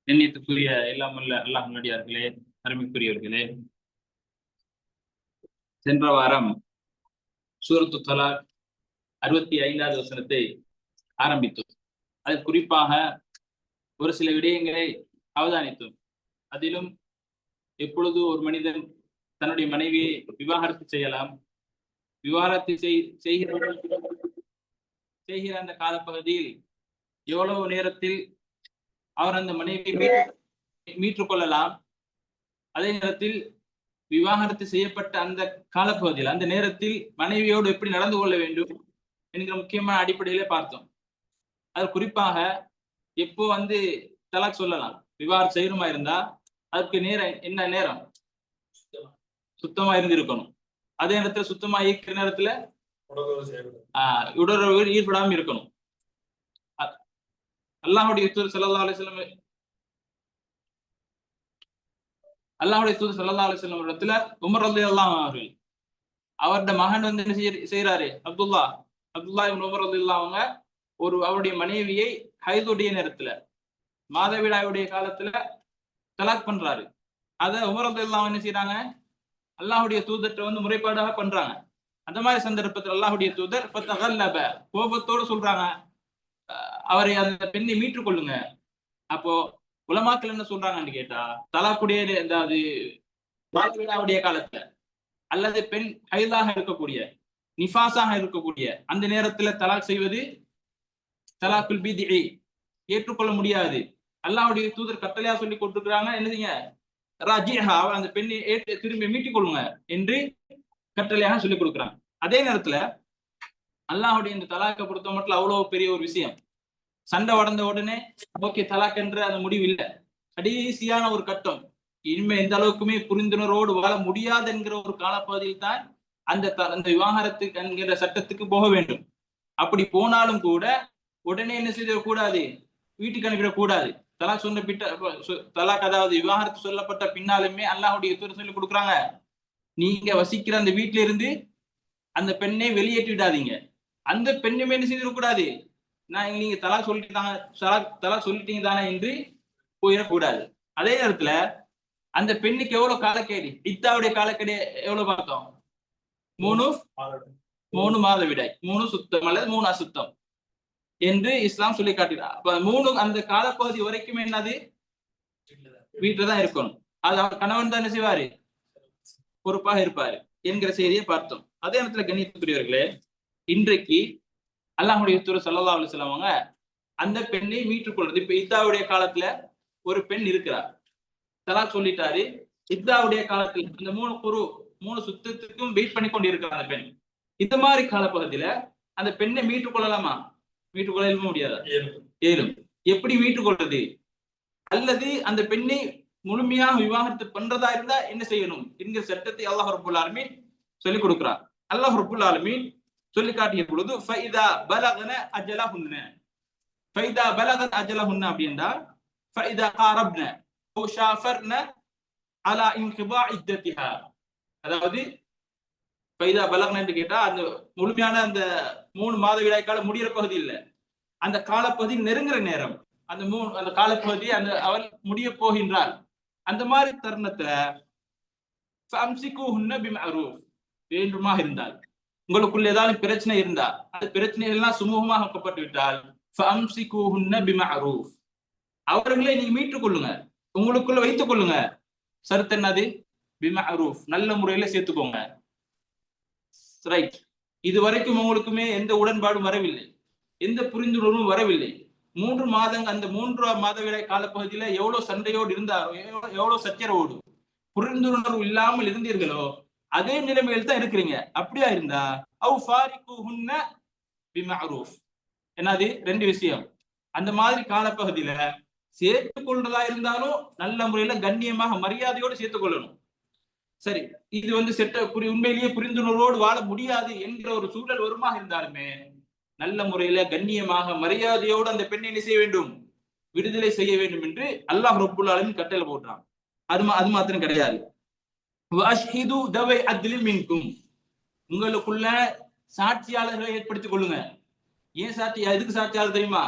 எண்ணியத்துக்குரிய எல்லாம் அல்ல அல்லாஹ் நல்லடியார்களே, அருமைக்குரியவர்களே, சென்ற வாரம் சூரத்து தலாக் 65வது வசனத்தை ஆரம்பித்தோம். அது குறிப்பாக ஒரு சில விடயங்களை அவதானித்தோம். அதிலும் எப்பொழுது ஒரு மனிதன் தன்னுடைய மனைவியை விவாகரத்து செய்யலாம், விவாகரத்து செய்கிற அந்த காலப்பகுதியில் எவ்வளவு நேரத்தில் அவர் அந்த மனைவியை மீட்டுக் கொள்ளலாம், அதே நேரத்தில் விவாகரத்து செய்யப்பட்ட அந்த காலப்பகுதியில் அந்த நேரத்தில் மனைவியோடு எப்படி நடந்து கொள்ள வேண்டும் என்கிற முக்கியமான அடிப்படையிலே பார்த்தோம். அது குறிப்பாக எப்போ தலாக் சொல்லலாம், விவாகரத்து செய்யணுமா இருந்தா அதுக்கு நேரம் என்ன நேரம்? சுத்தமா இருந்திருக்கணும். அதே நேரத்துல சுத்தமா இருக்கிற நேரத்துல உடலுறவு ஈடுபடாம இருக்கணும். அல்லாஹ்வுடைய தூதர் ஸல்லல்லாஹு அலைஹி வஸல்லம் இடத்துல உமர் ரலியல்லாஹு அவர்கள் அவருடைய மகன் என்ன செய்யறாரு, அப்துல்லா இப்னு உமர் ரலியல்லாஹு அவங்க அவருடைய மனைவியை ஹைதுடைய நேரத்துல மாதவிடாயுடைய காலத்துல தலாக் பண்றாரு. அத உமர் ரலியல்லாஹு என்ன செய்யறாங்க, அல்லாஹ்வுடைய தூதர்கிட்ட முறைப்பாடாக பண்றாங்க. அந்த மாதிரி சந்தர்ப்பத்தில் அல்லாஹ்வுடைய தூதர் கோபத்தோடு சொல்றாங்க, அவரை அந்த பெண்ணை மீட்டுக் கொள்ளுங்க. அப்போ உலமாக்கள் என்ன சொல்றாங்கன்னு கேட்டா, தலாக்குடைய மாதவிடாவுடைய காலத்துல அல்லது பெண் ஹைதாக இருக்கக்கூடிய நிஃபாஸாக இருக்கக்கூடிய அந்த நேரத்துல தலாக் செய்வது தலாக்குல் பித்இ, ஏற்றுக்கொள்ள முடியாது. அல்லாஹ்வுடைய தூதர் கட்டளையா சொல்லி கொடுத்துருக்காங்க, என்னதுங்க, ராஜிஹா, அந்த பெண்ணை திரும்பி மீட்டிக் கொள்ளுங்க என்று கட்டளையாக சொல்லி கொடுக்குறாங்க. அதே நேரத்துல அல்லாஹ்வுடைய இந்த தலாக்கை பொறுத்த மட்டும் அவ்வளவு பெரிய ஒரு விஷயம். சண்டை உடந்த உடனே ஓகே தலாக் என்ற அந்த முடிவு இல்லை, கடைசியான ஒரு கட்டம். இனிமே எந்த அளவுக்குமே புரிந்துணர்வோடு வாழ முடியாது என்கிற ஒரு காலப்பகுதியில் தான் அந்த விவாகரத்து என்கிற சட்டத்துக்கு போக வேண்டும். அப்படி போனாலும் கூட உடனே என்ன செய்யக்கூடாது, வீட்டுக்கு அனுப்பிடக்கூடாது. தலாக் தலாக் அதாவது விவாகரத்து சொல்லப்பட்ட பின்னாலுமே அல்லாஹ்வுடைய தூதர் சொல்லி கொடுக்குறாங்க, நீங்க வசிக்கிற அந்த வீட்டில இருந்து அந்த பெண்ணை வெளியேற்றிடாதீங்க. அந்த பெண்ணுமே என்ன செய்திடக்கூடாது, நீங்க தலாக் சொல்லிட்டீங்க தானே என்று போயிடக்கூடாது. அதே நேரத்துல அந்த பெண்ணுக்கு எவ்வளவு காலக்கேடு, இத்தாவுடைய காலக்கேடு எவ்வளவு பார்த்தோம், 3 மாதவிடாய், 3 சுத்தம் அல்லது 3 அசுத்தம் என்று இஸ்லாம் சொல்லி காட்டுகிறார். அப்ப 3 அந்த காலப்பகுதி வரைக்கும் என்னது, வீட்டுலதான் இருக்கணும். அது அவர் கணவன் தான் என்ன செய்வாரு, பொறுப்பாக இருப்பாரு என்கிற செய்தியை பார்த்தோம். அதே நேரத்துல கண்ணியத்துக்குரியவர்களே, இன்றைக்கு அல்லாஹ்வுடைய தூதர் ஸல்லல்லாஹு அலைஹி வஸல்லம் அவங்க அந்த பெண்ணை மீட்டுக் கொள்றது. இப்ப இத்தாவுடைய காலத்துல ஒரு பெண் இருக்கிறார், தலாக் சொல்லிட்டாரு. இத்தாவுடைய காலத்துல அந்த 3 சுத்தத்துக்கும் வெயிட் பண்ணி கொண்டு இருக்கிற அந்த பெண், இந்த மாதிரி காலப்பகுதியில அந்த பெண்ணை மீட்டுக் கொள்ளலாமா? மீட்டுக் கொள்ள முடியாதா? ஏலும். எப்படி மீட்டுக் கொள்றது? அல்லது அந்த பெண்ணை முழுமையாக விவாகரத்து பண்றதா இருந்தா என்ன செய்யணும் என்கிற சட்டத்தை அல்லாஹ் ரப்புல் ஆலமீன் சொல்லிக் கொடுக்கிறார். அல்லாஹ் ரப்புல் ஆலமீன் சொல்லி காட்டிய பொழுது ஃபைதா பலகன அஜலஹுன்ன, ஃபைதா பலகத் அஜலஹுன்ன அப்படின்னா ஃபைதா காரப்ன ஓ ஷாஃபர்ன அலா இன்கிபா இத்தத்திஹா, அதாவது ஃபைதா பலகன என்று கேட்டா அந்த முழுமையான அந்த 3 மாதவிடாய் காலம் முடிகிற பகுதி இல்லை, அந்த காலப்பகுதி நெருங்குற நேரம், அந்த காலப்பகுதி அவள் முடிய போகின்றாள். அந்த மாதிரி தருணத்துல வேண்டுமாக இருந்தால், உங்களுக்குள்ள ஏதாவது பிரச்சனை இருந்தா, அந்த பிரச்சனைகள் எல்லாம் சுமூகமாக ஆக்கப்பட்டு விட்டால் அவர்களை நீங்க மீட்டுக் கொள்ளுங்க, உங்களுக்குள்ள வைத்துக் கொள்ளுங்க. சருத்து என்னது? பிமஅரூஃப், நல்ல முறையில சேர்த்துக்கோங்க. ரைட். இது வரைக்கும் உங்களுக்குமே எந்த உடன்பாடும் வரவில்லை, எந்த புரிந்துணர்வும் வரவில்லை. 3 மாதங்கள் அந்த 3 மாதவிடாய் காலப்பகுதியில எவ்வளவு சண்டையோடு இருந்தாரோ, எவ்வளவு சச்சரவோடு புரிந்துணர்வு இல்லாமல் இருந்தீர்களோ அதே நிலைமையில் தான் இருக்கிறீங்க. அப்படியா இருந்தா அவ் ஃபாரிகுஹுன்ன பிமஅரூஃப், என்னது 2 விஷயம். அந்த மாதிரி காலப்பகுதியில சேர்த்துக் கொள்றதா இருந்தாலும் நல்ல முறையில கண்ணியமாக மரியாதையோடு சேர்த்துக் கொள்ளணும். சரி, இது உண்மையிலேயே புரிந்துணர்வோடு வாழ முடியாது என்கிற ஒரு சூழல் வருமாக இருந்தாலுமே நல்ல முறையில கண்ணியமாக மரியாதையோடு அந்த பெண்ணை செய்ய வேண்டும், விடுதலை செய்ய வேண்டும் என்று அல்லாஹ் ரப்புல் ஆலமீன் கட்டளை போடுறான். அது மாத்திரம் கிடையாது, வஅஷ்ஹிது தவை அத்லின் மின்கும், உங்களுக்குள்ள சாட்சியாளர்களை ஏற்படுத்திக் கொள்ளுங்க. ஏன் சாட்சி, எதுக்கு சாட்சியாவது தெரியுமா?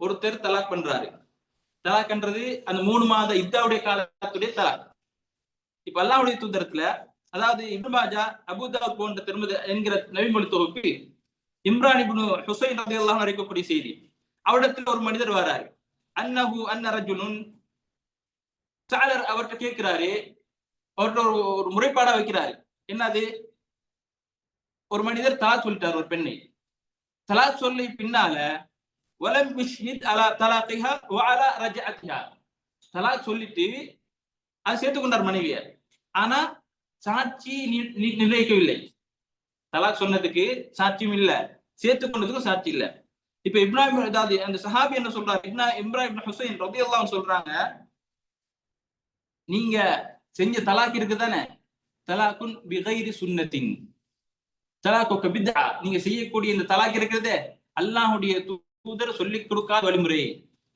ஒருத்தர் தலாக் பண்றாரு, தலாக்ன்றது அந்த 3 மாத இத்தாவுடைய காலத்துடைய தலாக். இப்ப அல்லாஹ்வுடைய தூதரத்துல, அதாவது இப்னு மாஜா, அபூதாவூத் போன்ற திருமதி என்கிற நபிமொழி தொகுப்பு இம்ரான் இப்னு ஹுசைன் ரலியல்லாஹு அன்ஹு அறிவிக்கக்கூடிய செய்தி. அவரிடத்தில் ஒரு மனிதர் வராரு. அன்ன ரஜுலுன் சாலர் அவர்கிட்ட கேட்கிறாரு, அவர்கிட்ட ஒரு முறைப்பாடா வைக்கிறாரு. என்னது? ஒரு மனிதர் தலாக் சொல்லிட்டார் ஒரு பெண்ணை. தலாக் சொல்லி பின்னால வலம் யுஷ்ஹித் அலா தலாகிஹா வ அலா ரஜஅத்திஹா, தலாக் சொல்லிட்டு அதை சேர்த்துக் கொண்டார் மனைவியை. ஆனா சாட்சி நிர்ணயிக்கவில்லை. தலாக் சொன்னதுக்கு சாட்சியும் இல்ல, சேர்த்துக் கொண்டதுக்கும் சாட்சி இல்ல. இப்ப இப்ராஹிம், அதாவது அந்த சஹாபி என்ன சொல்றாரு, இம்ரான் இப்னு ஹுசைன் ரலியல்லாஹு அன்ஹு சொல்றாங்க, நீங்க செஞ்ச தலாக் இருக்கு தானே, தலாக்குன் பிகைரி சுன்னத்தின், தலாக்கு பித்ஆ, நீங்க செய்யக்கூடிய இந்த தலாக் இருக்கிறதே அல்லாஹ்வுடைய தூதர் சொல்லி கொடுக்காத வழிமுறை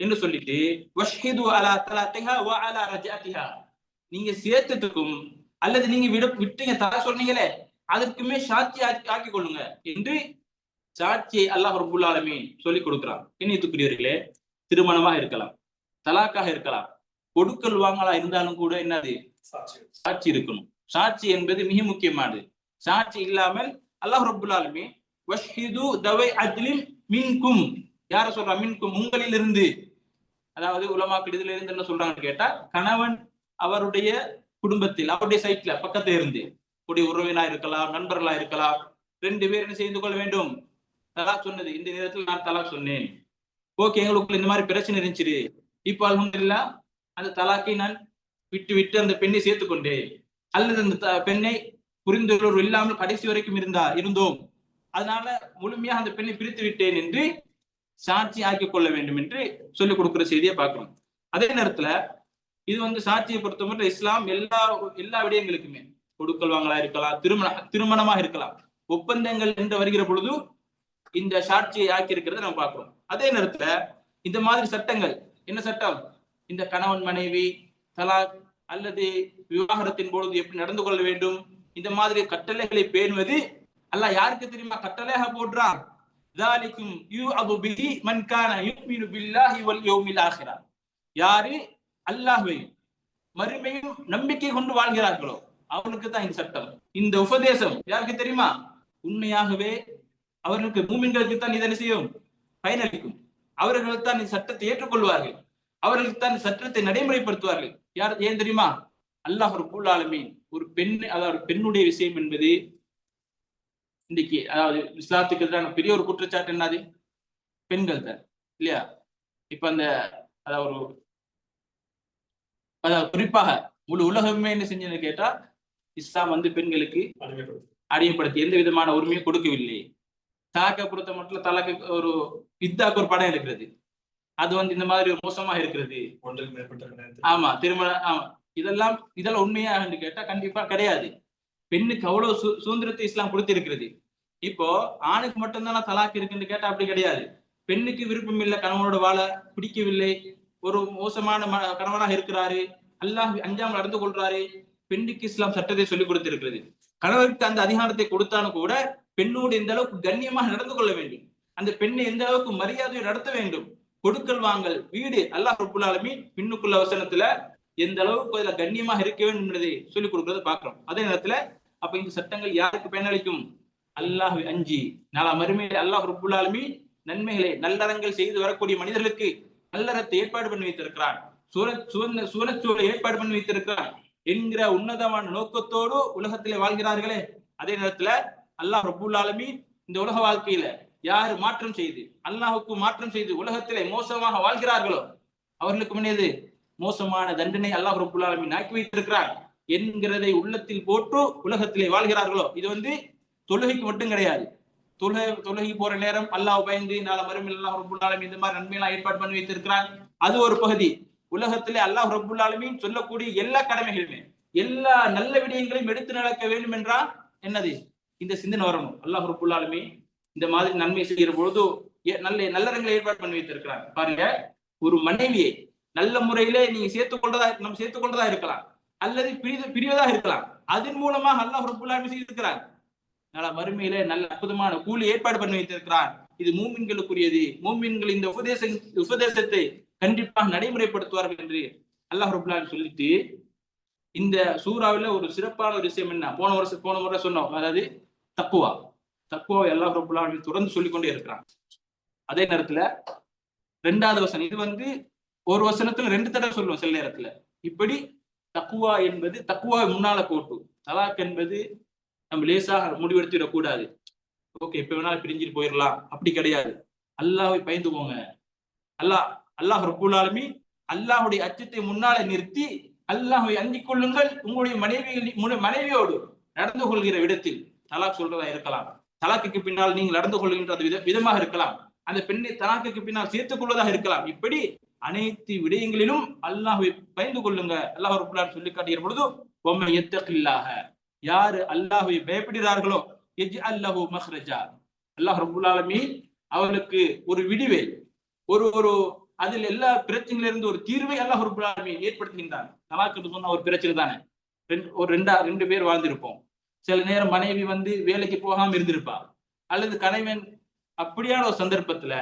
என்று சொல்லிட்டு, வஷ்ஹிது அலா தலாகிஹா வ அலா ரஜஅத்திஹா, நீங்க சேர்த்ததுக்கும் அல்லது நீங்க விட்டீங்க தலாக் சொன்னீங்களே அதற்குமே சாட்சி ஆக்கி கொள்ளுங்க என்று சாட்சியை அல்லாஹ் ரப்பல் ஆலமீன் சொல்லி கொடுக்கிறான். கண்ணியத்துக்குரியவர்களே, திருமணமாக இருக்கலாம், தலாக்காக இருக்கலாம், கொடுக்கல் வாங்கலா இருந்தாலும் கூட என்னது? சாட்சி இருக்கணும். சாட்சி என்பது மிக முக்கியமானது. சாட்சி இல்லாமல் அல்லாஹ் ரப்பல் ஆலமீன் வஷ்ஹிது தவை அத்லின் மின்கும், யார சொல்றா? மின்கும், உங்களில் இருந்து. அதாவது உலமாக்கள் இதுல இருந்து என்ன சொல்றாங்கன்னு கேட்டா, கணவன் அவருடைய குடும்பத்தில் அவருடைய சைட்ல பக்கத்துல இருந்து கூடிய உறவினா இருக்கலாம், நண்பர்களா இருக்கலாம், 2 பேர் என்ன செய்து கொள்ள வேண்டும்? தலாக் சொன்னது, இந்த நேரத்தில் நான் தலாக் சொன்னேன், ஓகே, எங்களுக்குள்ள இந்த மாதிரி பிரச்சனை இருந்துச்சு, இப்ப அல்ஹம்துலில்லாஹ் அந்த தலாக்கை நான் விட்டு அந்த பெண்ணை சேர்த்துக் கொண்டேன், அல்லது அந்த பெண்ணை புரிந்துணர்வு இல்லாமல் கடைசி வரைக்கும் இருந்தோம், அதனால முழுமையாக அந்த பெண்ணை பிரித்து விட்டேன் என்று சாட்சி ஆக்கிக் கொள்ள வேண்டும் என்று சொல்லிக் கொடுக்கிற செய்தியை பார்க்கணும். அதே நேரத்துல இது சாட்சியை பொறுத்தவரை இஸ்லாம் எல்லா விடயங்களுக்குமே, கொடுக்கல் வாங்கலா இருக்கலாம், திருமணமாக இருக்கலாம், ஒப்பந்தங்கள் என்று வருகிற பொழுது இந்த சாட்சியை ஆக்கி இருக்கிறத நம்ம பார்க்கிறோம். அதே நேரத்துல இந்த மாதிரி சட்டங்கள், என்ன சட்டம்? இந்த கணவன் மனைவி தலாக் அல்லது விவாகரத்தின் பொழுது எப்படி நடந்து கொள்ள வேண்டும், இந்த மாதிரி கட்டளைகளை பேணுவது அல்லாஹ் யாருக்கு தெரியுமா கட்டளையாக போடுறான்? ذالكم يوعظ به من كان يؤمن بالله واليوم الاخر, யாரு அல்லாஹ்வையும் மறுமையும் நம்பிக்கை கொண்டு வாழ்கிறார்களோ அவர்களுக்கு தான் இந்த சட்டம், இந்த உபதேசம் யாருக்கு தெரியுமா? உண்மையாகவே அவர்களுக்கு, மூமின்களுக்கு தான் இதனை செய்யும், பயனளிக்கும். அவர்கள் தான் இந்த சட்டத்தை ஏற்றுக்கொள்வார்கள், அவர்களுக்கு தான் இந்த சட்டத்தை நடைமுறைப்படுத்துவார்கள். யார்? ஏன் தெரியுமா? அல்லாஹ் ரப்பல் ஆலமீன் ஒரு பெண், அதாவது பெண்ணுடைய விஷயம் என்பது இன்னைக்கு, அதாவது இஸ்லாத்துக்கு எதிரான பெரிய ஒரு குற்றச்சாட்டு என்னது? பெண்கள் தான், இல்லையா? இப்ப அந்த அதாவது குறிப்பாக முழு உலகமே என்ன செஞ்சு கேட்டா, இஸ்லாம் பெண்களுக்கு அடிமைப்படுத்தி எந்த விதமான உரிமையும் கொடுக்கவில்லை. தலாக்கை பொறுத்த மட்டும் தலாக்கு ஒரு இத்தாக்கு ஒரு படம் இருக்கிறது, அது இந்த மாதிரி ஒரு மோசமாக இருக்கிறது. ஆமா, திருமணம், ஆமா, இதெல்லாம் உண்மையாக கேட்டா கண்டிப்பா கிடையாது. பெண்ணுக்கு அவ்வளவு சுதந்திரத்தை இஸ்லாம் கொடுத்து இருக்கிறது. இப்போ ஆணுக்கு மட்டும்தான் தலாக் இருக்குன்னு கேட்டா அப்படி கிடையாது. பெண்ணுக்கு விருப்பம் இல்லை, கணவனோட வாழ பிடிக்கவில்லை, ஒரு மோசமான கணவனாக இருக்கிறாரு, அல்லாஹ் அஞ்சாமல் நடந்து கொள்றாரு, பெண்ணுக்கு இஸ்லாம் சட்டத்தை சொல்லிக் கொடுத்திருக்கிறது. கணவருக்கு அந்த அதிகாரத்தை கொடுத்தாலும் கூட பெண்ணோடு எந்த அளவுக்கு கண்ணியமாக நடந்து கொள்ள வேண்டும், அந்த பெண்ணை எந்த அளவுக்கு மரியாதையை நடத்த வேண்டும், கொடுக்கல் வாங்கல், வீடு, அல்லாஹ் ரப்பல் ஆலமீன் பெண்ணுக்குள்ள வசனத்துல எந்த அளவுக்கு அதுல கண்ணியமாக இருக்க வேண்டும் என்பதை சொல்லிக் கொடுக்கறத பாக்குறோம். அதே நேரத்துல அப்ப இந்த சட்டங்கள் யாருக்கு பயனளிக்கும்? அல்லாஹ் அஞ்சி நாளா மறுமையில அல்லாஹ் ரப்பல் ஆலமீன் நன்மைகளை, நல்லறங்கள் செய்து வரக்கூடிய மனிதர்களுக்கு நல்லறத்தை ஏற்பாடு பண்ணி வைத்திருக்கிறான், சூழச்சூழலை ஏற்பாடு பண்ணி வைத்திருக்கிறான் என்கிற உன்னதமான நோக்கத்தோடு உலகத்திலே வாழ்கிறார்களே. அதே நேரத்துல அல்லாஹ் ரப்பல் ஆலமீன் இந்த உலக வாழ்க்கையில யாரு மாற்றம் செய்து, அல்லாஹுக்கு மாற்றம் செய்து உலகத்திலே மோசமாக வாழ்கிறார்களோ அவர்களுக்கு முன்னேது மோசமான தண்டனை அல்லாஹ் ரப்பல் ஆலமீன் ஆக்கி வைத்திருக்கிறான் என்கிறதை உள்ளத்தில் போட்டு உலகத்திலே வாழ்கிறார்களோ. இது தொழுகைக்கு மட்டும் கிடையாது. தொழுகை போற நேரம் அல்லாஹ் பயந்து நாளை மறுமையில் அல்லாஹ் ரப்பல் ஆலமீன் இந்த மாதிரி நன்மையெல்லாம் ஏற்பாடு பண்ணி வைத்திருக்கிறான், அது ஒரு பகுதி. உலகத்திலே அல்லாஹ் ரப்பல் ஆலமீன் சொல்லக்கூடிய எல்லா கடமைகளுமே, எல்லா நல்ல விடயங்களையும் எடுத்து நடக்க வேண்டும் என்றால் என்னது? இந்த சிந்தனை வரணும். அல்லாஹ் ரப்பல் ஆலமீன் இந்த மாதிரி நன்மை செய்கிற பொழுது நல்லறங்களை ஏற்பாடு பண்ணி வைத்திருக்கிறாங்க. பாருங்க, ஒரு மனைவியை நல்ல முறையிலே நீங்க நம்ம சேர்த்துக்கொண்டதா இருக்கலாம், அல்லது பிரிவதா இருக்கலாம், அதன் மூலமாக அல்லாஹ் ரப்பல் ஆலமீன் செய்திருக்கிறான், மறுமையிலே நல்ல அற்புதமான கூலி ஏற்பாடு பண்ணி வைத்திருக்கிறான் இது மூமின்களுக்குரியது, மூமின்கள் இந்த உபதேசத்தை கண்டிப்பாக நடைமுறைப்படுத்துவார்கள் என்று அல்லாஹ் ரப்பல் ஆலமீன் சொல்லிட்டு, இந்த சூறாவில ஒரு சிறப்பான ஒரு விஷயம் என்ன, போன முறை சொன்னோம், அதாவது தக்குவா. தக்குவாவை அல்லாஹ் ரப்பல் ஆலமீன் தொடர்ந்து சொல்லிக்கொண்டே இருக்கிறான். அதே நேரத்துல 2வது வசனம், இது ஒரு வசனத்துல 2 தடவை சொல்லுவோம் சில நேரத்துல. இப்படி தக்குவா என்பது, தக்குவா முன்னால போட்டு, தலாக் என்பது நம்ம லேசாக முடிவெடுத்துடக்கூடாது. ஓகே, எப்ப வேணாலும் பிரிஞ்சுட்டு போயிடலாம், அப்படி கிடையாது. அல்லாஹ்வை பயந்து போங்க. அல்லாஹ் ரப்பல் ஆலமீன் அல்லாஹ்வுடைய அச்சத்தை முன்னால நிறுத்தி அல்லாஹ்வை அஞ்சிக் கொள்ளுங்கள். உங்களுடைய மனைவியோடு நடந்து கொள்கிற விதத்தில் தலாக் சொல்றதா இருக்கலாம், தலாக்குக்கு பின்னால் நீங்கள் நடந்து கொள்கின்ற விதமாக இருக்கலாம், அந்த பெண்ணை தலாக்குக்கு பின்னால் சேர்த்துக் கொள்வதாக இருக்கலாம். இப்படி அனைத்து விடயங்களிலும் அல்லாஹ்வை பயந்து கொள்ளுங்க. அல்லாஹ் ரப்பல் ஆலமீன் சொல்லி காட்டுகிற பொழுது, வமன் யத்தகில்லாஹ, யாரு அல்லாஹ்வை பயப்படுகிறார்களோ, யஜ்அல் லஹு மக்ரஜா, அல்லாஹ் ரப்பல் ஆலமீன் அவர்களுக்கு ஒரு விடிவை, ஒரு அதில் எல்லா பிரச்சனையில இருந்து ஒரு தீர்வை அல்லாஹ் ரப்பல் ஆலமீன் ஏற்படுத்துகின்றான். தலாக்கு சொன்னா ஒரு பிரச்சனை தானே, ரெண்டு பேர் வாழ்ந்திருப்போம். சில நேரம் மனைவி வேலைக்கு போகாம இருந்திருப்பா, அல்லது கணவன் அப்படியான ஒரு சந்தர்ப்பத்துல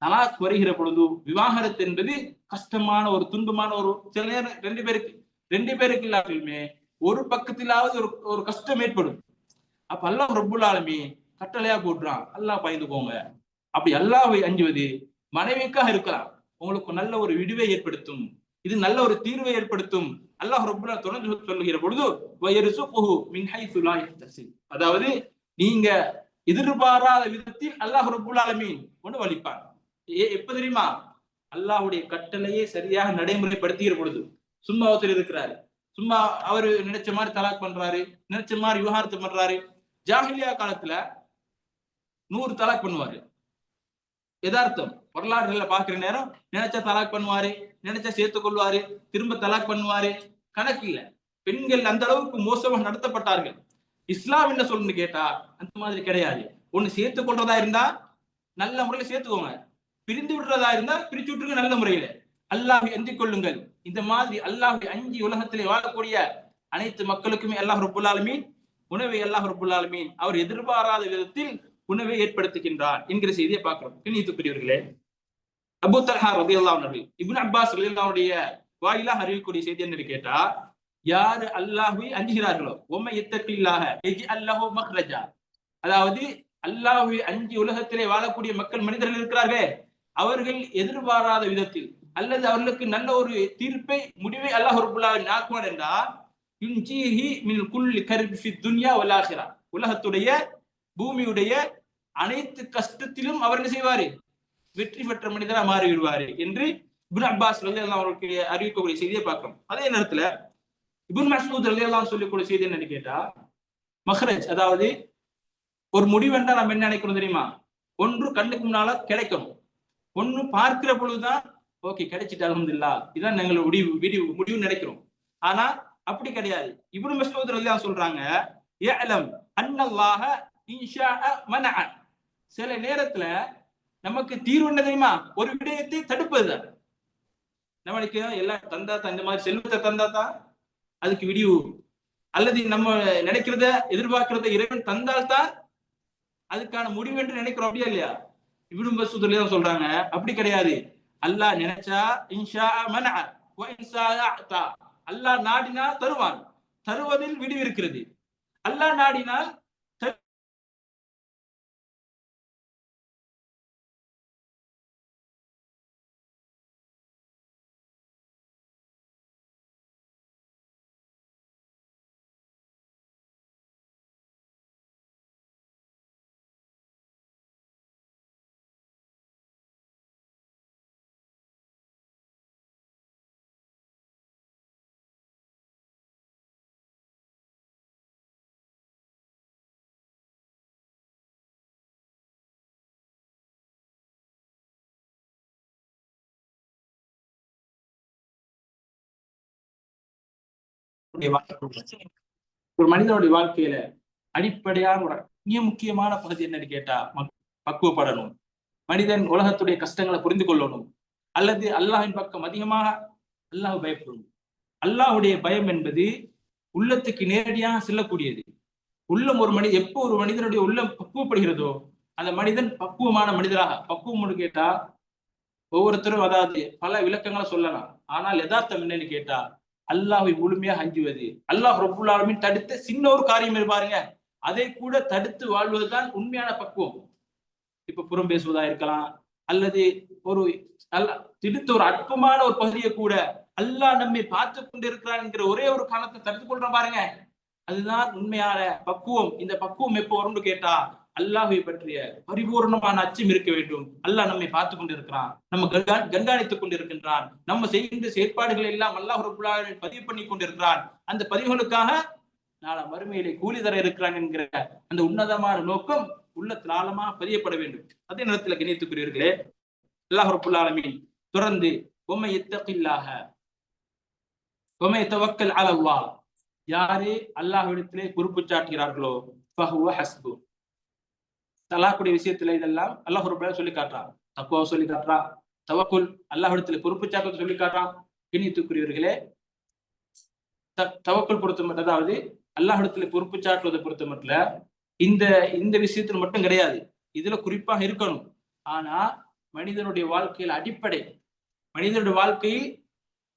தலாக் வருகிற பொழுது, விவாகரத்து என்பது கஷ்டமான ஒரு துன்பமான ஒரு, சில நேரம் ரெண்டு பேருக்கு இல்லாமலுமே ஒரு பக்கத்திலாவது ஒரு கஷ்டம் ஏற்படும். அப்ப அல்லாஹ் ரப்பல் ஆலமீன் கட்டளையா போட்டுறான், அல்லாஹ் பயந்து போங்க. அப்படி அல்லாஹ்வை அஞ்சுவது மனைவிக்காக இருக்கலாம், உங்களுக்கு நல்ல ஒரு விடுவை ஏற்படுத்தும், இது நல்ல ஒரு தீர்வை ஏற்படுத்தும். அல்லாஹ் ரப்பல் ஆலமீன் தொடர்ந்து சொல்லுகிற பொழுது, வயர்சுகுஹு மின் ஹைஸு லா யஹ்தஸிப், அதாவது நீங்க எதிர்பாராத விதத்தில் அல்லாஹ் ரப்பல் ஆலமீன் கொண்டு வலிப்பான். எப்ப தெரியுமா? அல்லாஹ்வுடைய கட்டளையை சரியாக நடைமுறைப்படுத்துகிற பொழுது. சும்மா ஒருத்தர் இருக்கிறாரு, சும்மா அவரு நினைச்ச மாதிரி தலாக் பண்றாரு, நினைச்ச மாதிரி விவாகரத்து பண்றாரு. ஜாஹிலியா காலத்துல 100 தலாக் பண்ணுவாரு. யதார்த்தம் வரலாறுல பாக்குற நேரம் நினைச்சா தலாக் பண்ணுவாரு, நினைச்சா சேர்த்துக் கொள்வாரு, திரும்ப தலாக் பண்ணுவாரு, கணக்கு இல்ல. பெண்கள் அந்த அளவுக்கு மோசமாக நடத்தப்பட்டார்கள். இஸ்லாம் என்ன சொல்லுன்னு கேட்டா அந்த மாதிரி கிடையாது. ஒண்ணு சேர்த்துக் கொள்றதா இருந்தா நல்ல முறையில சேர்த்துக்கோங்க, பிரிந்து விடுறதா இருந்தா பிரிச்சு விட்டுருங்க நல்ல முறையில. அல்லாஹ்வை அஞ்சிக் கொள்ளுங்கள். இந்த மாதிரி அல்லாஹ்வை அஞ்சி உலகத்திலே வாழக்கூடிய அனைத்து மக்களுக்குமே அல்லாஹ் ரப்பல் ஆலமீன் அல்லாஹ் ரப்பல் ஆலமீன் அவர் எதிர்பாராத விதத்தில் உணவை ஏற்படுத்துகின்றார் என்கிற செய்தியை பார்க்கிறோம். கண்ணியத்துக்குரியவர்களே, அபூ தல்ஹா ரலியல்லாஹு அன்ஹு இப்னு அப்பாஸ் ரலியல்லாஹு அன்ஹுடைய வாயிலாக அறிவிக்கக்கூடிய செய்தி என்னன்னு கேட்டா, யாரு அல்லாஹ்வை அஞ்சுகிறார்களோ, வமன் யத்தகில்லாஹ யஜ்அல் லஹு மக்ரஜா, அதாவது அல்லாஹ்வை அஞ்சி உலகத்திலே வாழக்கூடிய மனிதர்கள் இருக்கிறார்களே, அவர்கள் எதிர்பாராத விதத்தில் அல்லது அவர்களுக்கு நல்ல ஒரு தீர்ப்பை, முடிவை அல்லாஹ் ரப்பல் ஆலமீன் ஆக்குவார் என்றால், யுன்ஜீஹி மின் குல்லி கர்பி ஃபித் துன்யா வல் ஆখিরা, உலகத்துடைய பூமியுடைய அனைத்து கஷ்டத்திலும் அவர் என்ன செய்வாரு, வெற்றி பெற்ற மனிதரா மாறி விடுவாரு என்று இப்னு அப்பாஸ் ரலியல்லாஹு அன்ஹு அறிவிக்கக்கூடிய செய்தியை பார்க்கிறோம். அதே நேரத்துல இப்னு மஸ்ஊத் ரலியல்லாஹு அன்ஹு சொல்லக்கூடிய செய்தி என்னன்னு கேட்டா, மக்ரஜ், அதாவது ஒரு முடிவென்றா நம்ம என்ன நினைக்கிறோம் தெரியுமா? ஒன்று கண்ணுக்கு முன்னால கிடைக்கணும், ஒண்ணு பார்க்கிற பொழுதுதான் ஓகே கிடைச்சிட்டு அல்ஹம்துலில்லாஹ் இதான் எங்களுடைய முடிவு நினைக்கிறோம். ஆனா அப்படி கிடையாது. இப்னு மஸ்ஊத் ரலியல்லாஹு சொல்றாங்க, யஅலம் அன்னல்லாஹ இன்ஷாஅ மனஅ, சில நேரத்துல நமக்கு தீர்வு என்ன தெரியுமா? ஒரு விடயத்தை தடுப்பதுதான். நம்மளுக்கு எல்லாம் தந்தா தான், இந்த மாதிரி செல்வத்தை தந்தா தான் அதுக்கு விடிவு, அல்லது நம்ம நினைக்கிறத எதிர்பார்க்கிறத இறைவன் தந்தால்தான் அதுக்கான முடிவு என்று நினைக்கிறோம், அப்படியா இல்லையா? இப்னு மஸ்ஊத் ரலியல்லாஹு சொல்றாங்க, அப்படி கிடையாது. அல்லாஹ் நினைச்சா இன்ஷாஅ மனஅ வ இன்ஷாஅ அத்தா, அல்லாஹ் நாடினால் தருவான், தருவதில் விடிவு இருக்கிறது. அல்லாஹ் நாடினால் ஒரு மனிதனுடைய வாழ்க்கையில அடிப்படையான ஒரு மிக முக்கியமான பகுதி என்னன்னு கேட்டா, பக்குவப்படணும். மனிதன் உலகத்துடைய கஷ்டங்களை புரிந்து கொள்ளணும், அல்லது அல்லாஹ்வின் பக்கம் அதிகமாக அல்லாஹ் பயப்படணும். அல்லாஹ்வுடைய பயம் என்பது உள்ளத்துக்கு நேரடியாக செல்லக்கூடியது. உள்ளம் எப்போ ஒரு மனிதனுடைய உள்ளம் பக்குவப்படுகிறதோ அந்த மனிதன் பக்குவமான மனிதராக, பக்குவம் கேட்டா ஒவ்வொருத்தரும் அதாவது பல விளக்கங்களை சொல்லலாம். ஆனால் யதார்த்தம் என்னன்னு கேட்டா அல்லாஹ்வை முழுமையாக அஞ்சுவது. அல்லாஹ் ரப்புல் ஆலமீன் தடுத்த சின்ன ஒரு காரியம் பாருங்க, அதை கூட தடுத்து வாழ்வதுதான் உண்மையான பக்குவம். இப்ப புறம் பேசுவதா இருக்கலாம், அல்லது ஒரு திடுத்த ஒரு அற்பமான ஒரு பகுதியை கூட அல்லாஹ் நம்மை பார்த்து கொண்டிருக்கிறான் என்கிற ஒரே ஒரு காரணத்தை தடுத்துக் கொள்றோம் பாருங்க, அதுதான் உண்மையான பக்குவம். இந்த பக்குவம் எப்போ வரும்னு கேட்டா அல்லாஹ்வை பற்றிய பரிபூர்ணமான அச்சம் இருக்க வேண்டும். அல்லாஹ் நம்மை பார்த்து கொண்டிருக்கிறான், நம்ம கண்காணித்துக் கொண்டிருக்கின்றான், நம்ம செய்கின்ற செயற்பாடுகள் எல்லாம் அல்லாஹ் ரப்புல் ஆலமீன் பதிவு பண்ணி கொண்டிருக்கிறான். அந்த பதிவுகளுக்காக நாளை மறுமையிலே கூலி தர இருக்கிறான் என்கிற அந்த உன்னதமான நோக்கம் உள்ளத்தில் ஆழமாக பதியப்பட வேண்டும். அதே நேரத்தில் கணியத்துக்குரியவர்களே, அல்லாஹ் ரப்புல் ஆலமீன் தொடர்ந்து வமை யத்தகில்லாஹ வமை தவக்கல் அலல்லாஹ், யாரே அல்லாஹ்விடத்திலே பொறுப்பு சாட்டுகிறார்களோ ஃபஹுவ ஹஸ்பு. தலாக்குடைய விஷயத்துல இதெல்லாம் அல்லாஹ் ரப்புல் ஆலமீன் சொல்லி காட்டுறான், தக்வா சொல்லி காட்டுறான், தவக்குல் அல்லாஹ்விடத்திலே பொறுப்பு சாட்டுறது சொல்லி காட்டுறான். கணியத்துக்குரியவர்களே, தவக்குல் பொறுத்த மட்டும், அதாவது அல்லாஹ்விடத்திலே பொறுப்பு சாட்டுவதை பொறுத்த மட்டும் இந்த இந்த விஷயத்துல மட்டும் கிடையாது, இதுல குறிப்பாக இருக்கணும். ஆனா மனிதனுடைய வாழ்க்கையில் அடிப்படை, மனிதனுடைய வாழ்க்கையில்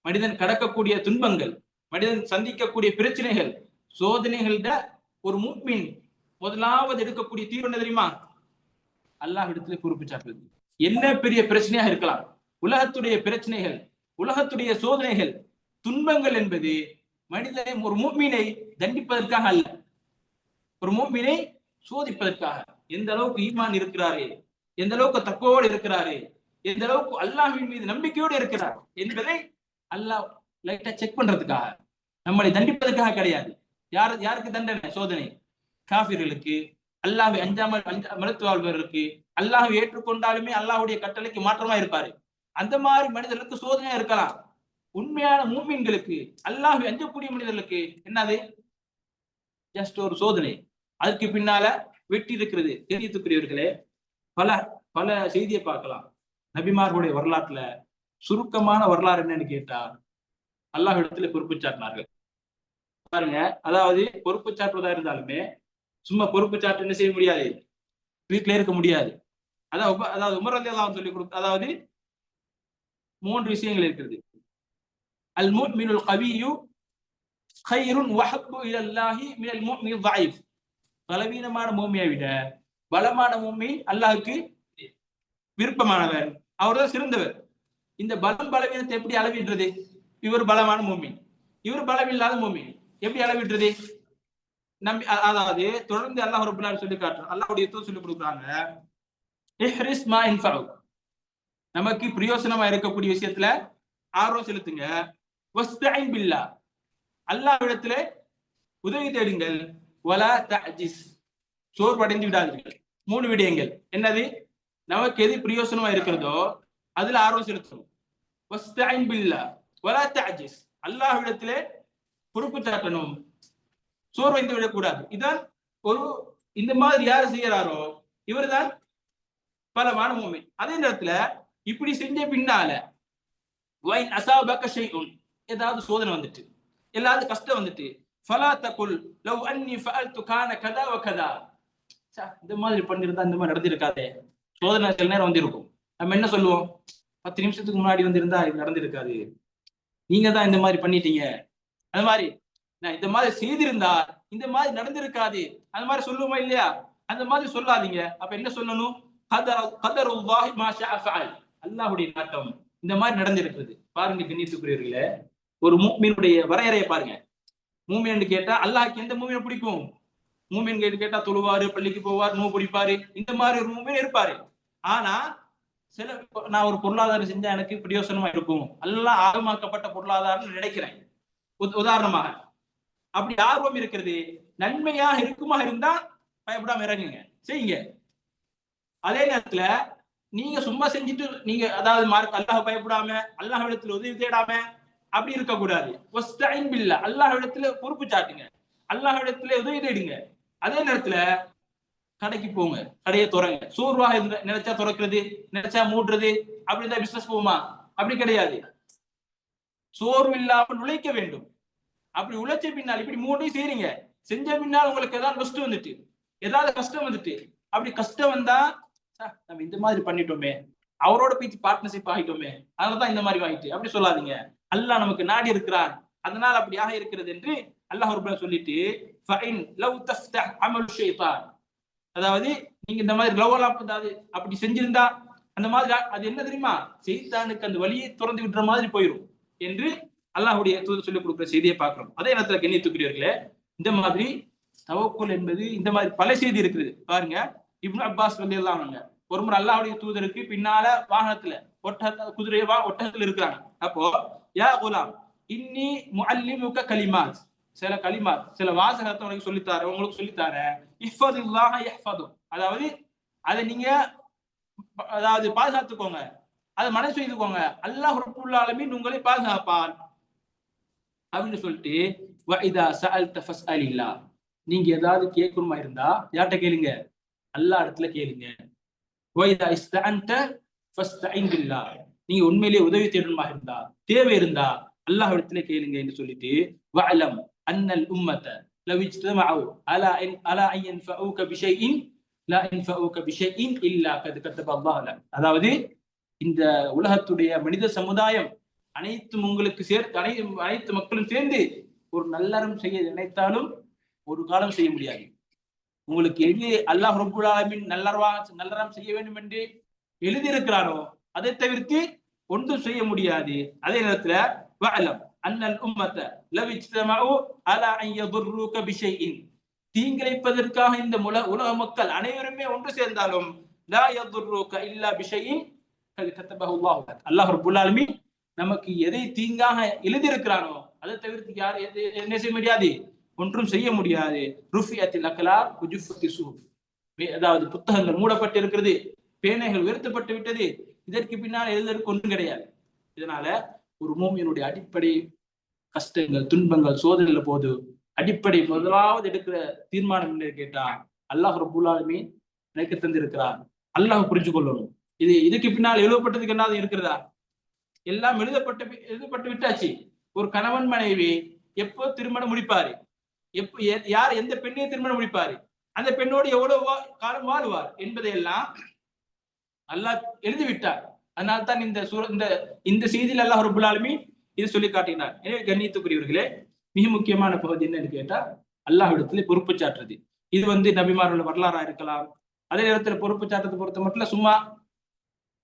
மனிதன் கடக்கக்கூடிய துன்பங்கள், மனிதன் சந்திக்கக்கூடிய பிரச்சனைகள், சோதனைகள்ட ஒரு முஃமின் முதலாவது எடுக்கக்கூடிய தீர்வு என்ன தெரியுமா? அல்லாஹ்விடத்திலே பொறுப்பு சாட்டுவது. என்ன பெரிய பிரச்சனையாக இருக்கலாம், உலகத்துடைய பிரச்சனைகள், உலகத்துடைய சோதனைகள், துன்பங்கள் என்பது மனிதனை, ஒரு முஃமினை தண்டிப்பதற்காக அல்ல, ஒரு முஃமினை சோதிப்பதற்காக. எந்த அளவுக்கு ஈமான் இருக்கிறாரே, எந்த அளவுக்கு தக்வாவோடு இருக்கிறாரே, எந்த அளவுக்கு அல்லாஹ்வின் மீது நம்பிக்கையோடு இருக்கிறார் என்பதை அல்லாஹ் லைட்டா செக் பண்றதுக்காக, நம்மளை தண்டிப்பதற்காக கிடையாது. யாருக்கு தண்டனை? சோதனை. காஃபிர்களுக்கு, அல்லாஹ்வை அஞ்சாமல் மறுத்து வாழ்பவர்களுக்கு, அல்லாஹ்வை ஏற்றுக்கொண்டாலுமே அல்லாஹ்வுடைய கட்டளைக்கு மாற்றமா இருப்பாரு, அந்த மாதிரி மனிதர்களுக்கு சோதனையா இருக்கலாம். உண்மையான மூமின்களுக்கு, அல்லாஹ்வை அஞ்சக்கூடிய மனிதர்களுக்கு என்னது? ஜஸ்ட் ஒரு சோதனை. அதுக்கு பின்னால வெற்றி இருக்கிறது. தெரியத்துக்குரியவர்களே, பல பல செய்தியை பார்க்கலாம். நபிமார்களுடைய வரலாற்றுல சுருக்கமான வரலாறு என்னன்னு கேட்டா அல்லாஹ்விடத்துல பொறுப்பு சாட்டினார்கள் பாருங்க. அதாவது பொறுப்பு சாட்டுவதா இருந்தாலுமே சும்மா பொறுப்பு சாட்டு என்ன செய்ய முடியாது, வீட்டிலே இருக்க முடியாது. அதாவது உமர் ரலியல்லாஹு சொல்லி கொடுக்க, அதாவது 3 விஷயங்கள் இருக்கிறது. அல் முஃமினுல் கவியு கைருன் வஹப்பு இலல்லாஹி மினல் முஃமினில் ضعيف. பலவீனமான மூமியை விட பலமான மூமி அல்லாஹ்வுக்கு விருப்பமானவர், அவர்தான் சிறந்தவர். இந்த பலம் பலவீனத்தை எப்படி அளவிடுறது? இவர் பலமான மூமின், இவர் பலமில்லாத மூமின், எப்படி அளவிடுறது? நம்பி, அதாவது தொடர்ந்து அல்லாஹ் ரப்பல் ஆலமீன் சொல்லி காட்டுறான், அல்லாஹ்வுடைய தூதர் சொல்லி கொடுக்குறாங்க, இஹ்ரிஸ் மா இன்ஃபஉ, நமக்கு பிரயோசனமா இருக்கக்கூடிய விஷயத்துல ஆர்வம் செலுத்துங்க. வஸ்தஈன் பில்லாஹ், அல்லாஹ்விடத்திலே உதவி தேடுங்கள். வலா தஅஜிஸ், சோர்வடைந்து விடாதீர்கள். 3 விடயங்கள். என்னது? நமக்கு எது பிரயோசனமா இருக்கிறதோ அதுல ஆர்வம் செலுத்தணும். வஸ்தஈன் பில்லாஹ் வலா தஅஜிஸ், அல்லாஹ்விடத்திலே பொறுப்பு சாட்டணும், சோர்வடைந்து விடக்கூடாது. இதான் ஒரு, இந்த மாதிரி யாரு செய்யறாரோ இவர்தான் பலமான மூமின். அதே நேரத்துல இப்படி செஞ்ச பின்னால வைன் அஸாபக ஷைஉன், ஏதாவது சோதனை வந்துட்டு, ஏதாவது கஷ்டம் வந்துட்டு, ஃபலா தகுல் லவ் அன்னி ஃபஅல்து கான கதா வ கதா, இந்த மாதிரி பண்ணிருந்தா இந்த மாதிரி நடந்திருக்காதே. சோதனை சில நேரம் வந்திருக்கும், நம்ம என்ன சொல்லுவோம்? 10 நிமிஷத்துக்கு முன்னாடி வந்திருந்தா இது நடந்திருக்காது, நீங்க தான் இந்த மாதிரி பண்ணிட்டீங்க, அது மாதிரி நான் இந்த மாதிரி செய்திருந்தா இந்த மாதிரி நடந்திருக்காது, அந்த மாதிரி சொல்லுவோமா இல்லையா? அந்த மாதிரி சொல்லாதீங்க. அப்ப என்ன சொல்லணும்? கதருல்லாஹி மா ஷாஅ ஃபஅல், அல்லாஹ்வுடைய நாட்டம் இந்த மாதிரி நடந்திருக்கிறது. பாருங்க கண்ணியத்துக்குரியவர்களே, ஒரு மூமினுடைய வரையறையை பாருங்க. மூமின்னு கேட்டா அல்லாஹ்க்கு எந்த மூமினை பிடிக்கும்? மூமின் கேட்டா தொழுவாரு, பள்ளிக்கு போவார், நோன்பு பிடிப்பாரு, இந்த மாதிரி ஒரு மூமின் இருப்பாரு. ஆனா சில, நான் ஒரு பொருளாதாரம் செஞ்சா எனக்கு பிரயோசனமா இருக்கும், எல்லாம் ஆகமாக்கப்பட்ட பொருளாதாரம் நினைக்கிறேன் உதாரணமாக, அப்படி ஆர்வம் இருக்கிறது, நன்மையாக இருக்குமா இருந்தா பயப்படாம இறங்குங்க, செய்யுங்க. அதே நேரத்துல நீங்க சும்மா செஞ்சுட்டு நீங்க, அதாவது அல்லாஹ் பயப்படாம, அல்லாஹ்விடத்துல உதவி தேடாம அப்படி இருக்க கூடாது. வஸ்தஈன் பில்லாஹ், அல்லாஹ்விடத்துல பொறுப்பு சாட்டுங்க, அல்லாஹ்விடத்துல உதவி தேடுங்க. அதே நேரத்துல கடைக்கு போங்க, கடையை துறங்க. சோர்வாக இருந்த நினைச்சா துறக்கிறது, நினைச்சா மூடுறது, அப்படிதான் பிசினஸ் போகுமா? அப்படி கிடையாது. சோர்வு இல்லாமல் உழைக்க வேண்டும். அப்படி உழைச்ச பின்னால் இப்படி 3 செய்றீங்க, செஞ்ச பின்னால் உங்களுக்கு ஏதாவது கஷ்டம் வந்துட்டு, ஏதாவது கஷ்டம் வந்துட்டு, அப்படி கஷ்டம் வந்தா நம்ம இந்த மாதிரி பண்ணிட்டோமே, அவரோட போய் பார்ட்னர்ஷிப் ஆகிட்டோமே, அதனாலதான் இந்த மாதிரி ஆகிட்டு அப்படி சொல்லாதீங்க. அல்லாஹ் நமக்கு நாடி இருக்கிறான், அதனால் அப்படியாக இருக்கிறது என்று அல்லாஹ் ரப்பல் சொல்லிட்டு அதாவது நீங்க இந்த மாதிரி லவ் அதாவது அப்படி செஞ்சிருந்தா அந்த மாதிரி அது என்ன தெரியுமா, செய்தானுக்கு அந்த வழியை திறந்து விடுற மாதிரி போயிடும் என்று அல்லாஹ்வுடைய தூதர் சொல்லிக் கொடுக்கிற செய்தியை பார்க்கிறோம். அதே நேரத்தில் கண்ணியத்துக்குரியவர்களே, இந்த மாதிரி தவக்குல் என்பது இந்த மாதிரி பல செய்தி இருக்குது பாருங்க. இப்னு அப்பாஸ் ரலியல்லாஹு அன்ஹு ஒருமுறை அல்லாஹ்வுடைய தூதருக்கு பின்னால வாகனத்துல ஒட்டகத்துல இருக்கிறாங்க. அப்போ யா குலாம் இன்னி முஅல்லிமுக கலிமாத், சில கலிமாத் சில வாசகத்தை உனக்கு சொல்லித்தார உங்களுக்கு சொல்லித்தார இஃபதுல்லாஹ யஹ்ஃபது, அதாவது அதை நீங்க அதாவது பாதுகாத்துக்கோங்க, அதை மனசு செய்துக்கோங்க, அல்லாஹ் ரப்புல் ஆலமீன் உங்களை பாதுகாப்பான் அப்படின்னு சொல்லிட்டு வஇதா சஅல்த ஃபஸ்அலில்லாஹ், நீங்க ஏதாவது கேட்கணுமா இருந்தா யார்கிட்ட கேளுங்க, அல்லாஹ் இடத்துல கேளுங்க. வஇதா இஸ்தஅன்த ஃபஸ்தஇன் பில்லாஹ், நீங்க உண்மையிலேயே உதவி தேடணுமா இருந்தா தேவை இருந்தா அல்லாஹ் இடத்துல கேளுங்க என்று சொல்லிட்டு வஅலம் அன்னல் உம்மத லவ் இஜ்தமஉ அலா அன் யன்ஃபஉக பிஷைஇன் லா யன்ஃபஉக பிஷைஇன் இல்லா கத் கதப அல்லாஹ் லக், அதாவது இந்த உலகத்துடைய மனித சமுதாயம் அனைத்தும் உங்களுக்கு அனைத்து மக்களும் சேர்ந்து ஒரு நல்லறம் செய்ய நினைத்தாலும் ஒரு காலம் செய்ய முடியாது. உங்களுக்கு எது அல்லாஹ் ரப்புல் ஆலமீன் நல்லறம் செய்ய வேண்டும் என்று எழுதியிருக்கிறானோ அதை தவிர்த்து ஒன்றும் செய்ய முடியாது. அதே நேரத்துல வஅலம் அன்னல் உம்மத லவ் இஜ்தமஉ அலா அன் யதுர்ருக பிஷைஇன், தீங்கிழைப்பதற்காக இந்த உலக மக்கள் அனைவருமே ஒன்று சேர்ந்தாலும் லா யதுர்ருக இல்லா பிஷைஇன் கதபஹு அல்லாஹ் லக், அல்லாஹ் ரப்புல் ஆலமீன் நமக்கு எதை தீங்காக எழுதியிருக்கிறானோ அதை தவிர்த்து யார் என்ன செய்ய முடியாது, ஒன்றும் செய்ய முடியாது. ருஃபியத்தில் அக்லாம் வஜுஃபத்தி ஸுஹுஃப், அதாவது புத்தகங்கள் மூடப்பட்டிருக்கிறது, பேனைகள் உயர்த்தப்பட்டு விட்டது, இதற்கு பின்னால் எழுதற்கு ஒன்றும் கிடையாது. இதனால ஒரு மூமினுடைய அடிப்படை கஷ்டங்கள் துன்பங்கள் சோதனைல போது அடிப்படை முதலாவது எடுக்கிற தீர்மானம் என்ன கேட்டா அல்லாஹ் ரப்புல் ஆலமீன் எனக்கு தந்திருக்கிறார், அல்லாஹ் புரிஞ்சு கொள்ளணும். இதுக்கு பின்னால் எழுதப்பட்டதுக்கு என்ன இருக்கிறதா, எல்லாம் எழுதப்பட்டு விட்டாச்சு. ஒரு கணவன் மனைவி எப்போ திருமணம் முடிப்பாரு, யார் எந்த பெண்ணையை திருமணம் முடிப்பாரு, அந்த பெண்ணோடு எவ்வளவு காலம் வாழ்வார் என்பதையெல்லாம் அல்லாஹ் எழுதிவிட்டார். அதனால்தான் இந்த செய்தியில் அல்லாஹ் ரப்புல் ஆலமீன் இது சொல்லி காட்டினார். எனவே கண்ணியத்துக்குரியவர்களே, மிக முக்கியமான பகுதி என்னன்னு கேட்டா அல்லாஹ்விடத்துல பொறுப்பு சாட்டுறது. இது நபிமாரோட வரலாறா இருக்கலாம். அதே நேரத்துல பொறுப்பு சாட்டத்தை பொறுத்த மட்டும் சும்மா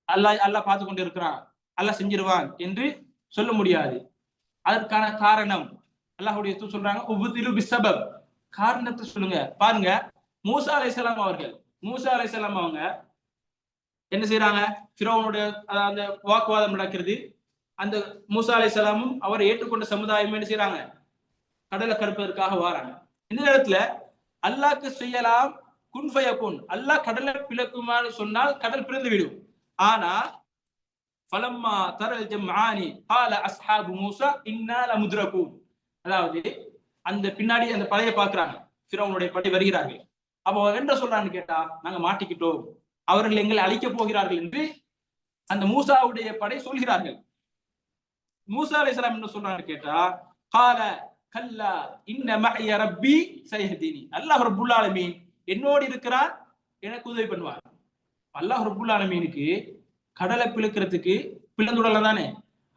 அல்லாஹ் பார்த்து கொண்டு இருக்கிறான், அல்லாஹ் செஞ்சிருவான் என்று சொல்ல முடியாது. அதற்கான காரணம் அல்லாஹ்வுடைய தூதர் சொல்றாங்க உபுதிலு பிஸ்ஸபப், காரணத்தை சொல்லுங்க. பாருங்க, மூசா அலைஹிஸ்ஸலாம் அவங்க என்ன செய்யறாங்க, ஃபிரௌனுடைய அந்த வாக்குவாதம் நடக்கிறது. அந்த மூசா அலைஹிஸ்ஸலாமும் அவரை ஏற்றுக்கொண்ட சமுதாயம் என்ன செய்யறாங்க, கடலை கற்பதற்காக வாராங்க. இந்த நேரத்துல அல்லாஹ்க்கு செய்யலாம் குன் ஃபயகுன், அல்லாஹ் கடலை பிளக்குமாறு சொன்னால் கடல் பிளந்து விடும். ஆனா ஃபலம்மா தரல் ஜம்ஆனி قال اصحاب موسى انا لمدركون, அதாவது அந்த பின்னாடி அந்த படையை பார்க்கறாங்க, ஃபிரௌனுடைய படை வருகிறார்கள். அப்போ என்ன சொல்றான்னு கேட்டா நாங்க மாட்டிக்கிட்டோம், அவர்கள் எங்களை அழிக்க போகிறார்கள் என்று அந்த மூசாவுடைய படை சொல்கிறார்கள். மூசா அலைஹிஸ்ஸலாம் என்ன சொல்றான்னு கேட்டா قال கல்லா இன்ன மஅய ரப்பி சயஹ்தினி, அல்லாஹ் ரப்புல் ஆலமீன் என்னோடு இருக்கிறான், எனக்கு உதவி பண்ணுவார். அல்லாஹ் ரப்புல் ஆலமீனுக்கு கடலை பிளக்கிறதுக்கு பிளந்துடல தானே.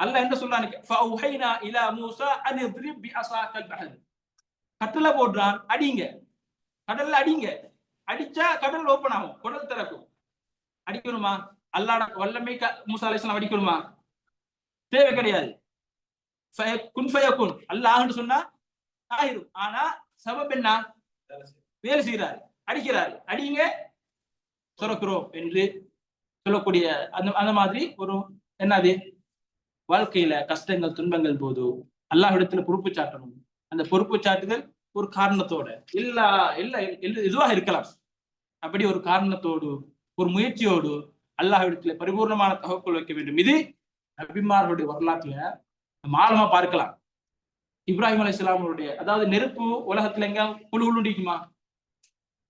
அல்லாஹ் என்ன சொல்றான், ஃபௌஹைனா இலா மூசா அன் இத்ரிப் பிஅஸாக்கல் பஹர், கட்டளை போடுறான், அடிங்க, கடல்ல அடிங்க, அடிச்சா கடல் ஓபன் ஆகும், கடல் திறக்கும். அடிக்கணுமா, அல்லாஹ் வல்லமை மூசா அலைஹிஸ்ஸலாம் அடிக்கணுமா, தேவை கிடையாது. குன் ஃபயகுன், அல்லாஹ்னு சொன்னா ஆயிரும். ஆனா சபப் என்ன, வேலை செய்யறாரு, அடிக்கிறாரு, அடிங்க திறக்கிறோம் என்று சொல்லக்கூடிய அந்த மாதிரி ஒரு என்னது வாழ்க்கையில கஷ்டங்கள் துன்பங்கள் போது அல்லாஹ்விடத்துல பொறுப்பு சாட்டணும். அந்த பொறுப்பு சாட்டுதல் ஒரு காரணத்தோட எதுவாக இருக்கலாம், அப்படி ஒரு காரணத்தோடு ஒரு முயற்சியோடு அல்லாஹ்விடத்துல பரிபூர்ணமான தவக்குல் வைக்க வேண்டும். இது நபிமார்களுடைய வரலாற்றுல நம்ம ஆழமா பார்க்கலாம். இப்ராஹிம் அலைஹிஸ்ஸலாம் அவருடைய, அதாவது நெருப்பு உலகத்துல எங்க குழு குழுண்டிக்குமா,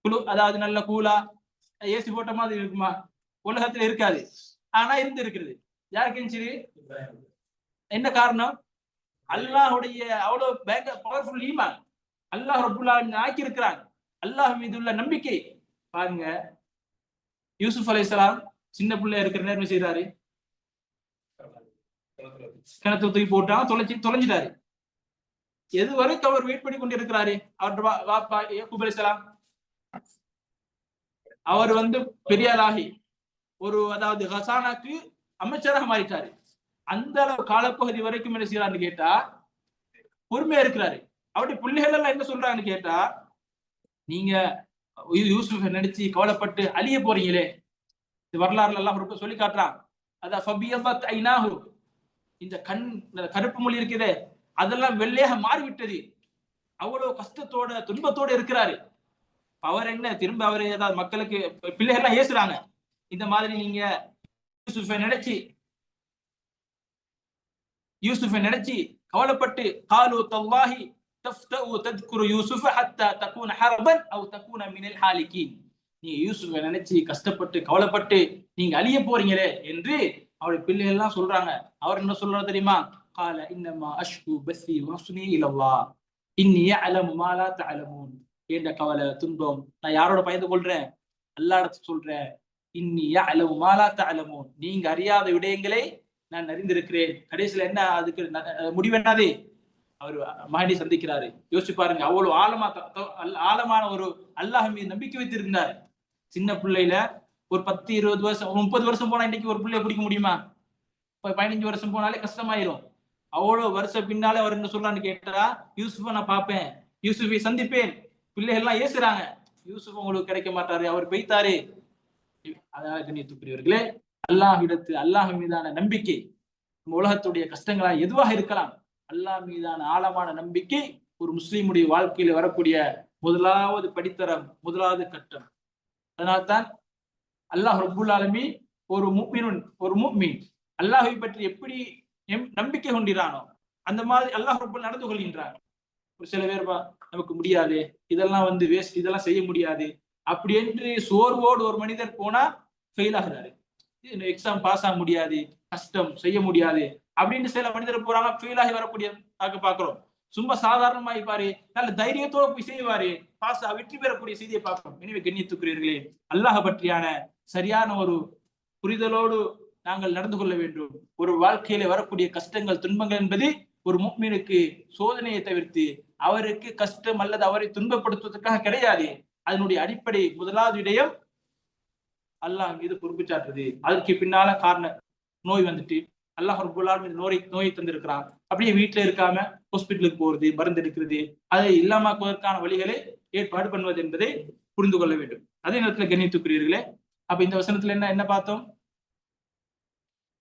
குழு அதாவது நல்ல கூலா ஏசி போட்ட மாதிரி இருக்குமா, உலகத்துல இருக்காது. ஆனா இருக்கிறது யாருக்கு சரி, என்ன காரணம், அல்லாஹ்வுடைய அவ்வளவு பவர்ஃபுல் ஈமான், அல்லாஹ் ரப்புல் ஆலமீன் ஆக்கி இருக்கிறான், அல்லாஹ் மீது உள்ள நம்பிக்கை. பாருங்க, யூசுப் அலைஹிஸ்ஸலாம் சின்ன பிள்ளையா இருக்கிற நேரம் செய்யறாரு, கிணத்துல தூக்கி போட்டான், தொலைஞ்சிட்டாரு. எது வரைக்கும் அவர் வெயிட் பண்ணி கொண்டு இருக்கிறாரு? அவர் வாப்பா யாக்கூப் அலைஹிஸ்ஸலாம் அவர் பெரியாராகி அதாவது ஹசானாக்கு அமைச்சராக மாறிட்டாரு. அந்த அளவு காலப்பகுதி வரைக்கும் என்ன செய்யறான்னு கேட்டா பொறுமையா இருக்கிறாரு. அவருடைய பிள்ளைகள் எல்லாம் என்ன சொல்றாங்கன்னு கேட்டா, நீங்க யூசுஃபை நினைச்சு கவலைப்பட்டு அழிய போறீங்களே, வரலாறுல எல்லாம் சொல்லி காட்டுறான். அதான் இந்த கருப்பு மொழி இருக்குதே அதெல்லாம் வெள்ளையாக மாறிவிட்டது. அவ்வளவு கஷ்டத்தோட துன்பத்தோட இருக்கிறாரு. அவர் என்ன திரும்ப அவரு ஏதாவது மக்களுக்கு பிள்ளைகள் எல்லாம் ஏசுறாங்க, இந்த மாதிரி நீங்க யூசுஃபை நினைச்சு கவலைப்பட்டு காலு தல்லாஹி தஃப்தஉ தذكر யூசுஃப ஹத்தா தகூன ஹர்பன் அவ் தகூன மினல் ஹாலிகீன். நீங்க யூசுஃபை நினைச்சு கஷ்டப்பட்டு கவலைப்பட்டு நீங்க அழிய போறீங்களே என்று அவருடைய பிள்ளைகள் எல்லாம் சொல்றாங்க. அவர் என்ன சொல்றாரு தெரியுமா? قال انما اشكو بثي وحزني الى الله اني اعلم ما لا تعلمون. ஏண்ட கவலை துன்பம் நான் யாரோட பயந்து கொள்றேன்? அல்லாஹ்ட்ட சொல்றேன். இன்னி யஅலமு மா லா தஅலமூன், நீங்க அறியாத விடயங்களை நான் அறிந்திருக்கிறேன். கடைசியில என்ன அதுக்கு முடிவு என்னது? அவர் மகனை சந்திக்கிறாரு. யோசிச்சு பாருங்க, அவ்வளவு ஆழமான ஒரு அல்லாஹ் மீது நம்பிக்கை வைத்திருக்கிறார். சின்ன பிள்ளையில ஒரு 10, 20 வருஷம் 30 வருஷம் போனா இன்னைக்கு ஒரு பிள்ளைய பிடிக்க முடியுமா? 15 வருஷம் போனாலே கஷ்டமாயிரும். அவ்வளவு வருஷம் பின்னாலே அவர் என்ன சொல்றான்னு கேட்டா, யூசுஃபை நான் பார்ப்பேன், யூசுஃபை சந்திப்பேன். பிள்ளைகள் எல்லாம் ஏசுறாங்க, யூசுஃப் உங்களுக்கு கிடைக்க மாட்டாரு, அவர் பெய்த்தாரு. அதாவது கண்ணியத்துக்குரியவர்களே, அல்லாஹ் மீதான நம்பிக்கை, உலகத்துடைய கஷ்டங்களா எதுவாக இருக்கலாம், அல்லாஹ் மீதான ஆழமான நம்பிக்கை ஒரு முஸ்லீமுடைய வாழ்க்கையில வரக்கூடிய முதலாவது படித்தரம், முதலாவது கட்டம். அதனால்தான் அல்லாஹ் ரப்புல் ஆலமீன் ஒரு முஃமின் அல்லாஹ்வை பற்றி எப்படி நம்பிக்கை கொண்டிரானோ அந்த மாதிரி அல்லாஹ் ரப்புல் நடந்து கொள்கின்றான். ஒரு சில பேர் நமக்கு முடியாது, இதெல்லாம் வேஸ்ட், இதெல்லாம் செய்ய முடியாது அப்படி என்று சோர்வோடு ஒரு மனிதர் போனா ஃபெயில் ஆகுறாரு. எக்ஸாம் பாஸ் ஆக முடியாது, கஷ்டம் செய்ய முடியாது அப்படின்னு சில மனிதர் போறாங்க, ஃபெயில் ஆகி வரக்கூடிய பாக்குறோம். சும்மா சாதாரணமாய் பாரு, நல்ல தைரியத்தோட போய் செய்வாரு, பாஸ் வெற்றி பெறக்கூடிய செய்தியை பார்க்கிறோம். எனவே கண்ணியத்துக்குரியவர்களே, அல்லாஹ் பற்றியான சரியான ஒரு புரிதலோடு நாங்கள் நடந்து கொள்ள வேண்டும். ஒரு வாழ்க்கையில வரக்கூடிய கஷ்டங்கள் துன்பங்கள் என்பது ஒரு முஃமினுக்கு சோதனையை தவிர்த்து அவருக்கு கஷ்டம் அல்லது அவரை துன்பப்படுத்துவதற்காக கிடையாது. அதனுடைய அடிப்படை முதலாவது விடயம் அல்லாஹ் மீது பொறுப்பு சாட்டுறது. அதற்கு பின்னால காரணம் நோய் அல்லாஹ் ரப்புல் ஆலமீன் நோயை தந்திருக்கிறான். அப்படியே வீட்டுல இருக்காம ஹாஸ்பிட்டலுக்கு போறது, மருந்து எடுக்கிறது, அதை இல்லாமக்குவதற்கான வழிகளை ஏற்பாடு பண்ணுவது என்பதை புரிந்து கொள்ள வேண்டும். அதே நேரத்துல கண்ணியத்துக்குரியவர்களே, அப்ப இந்த வசனத்துல என்ன பார்த்தோம்?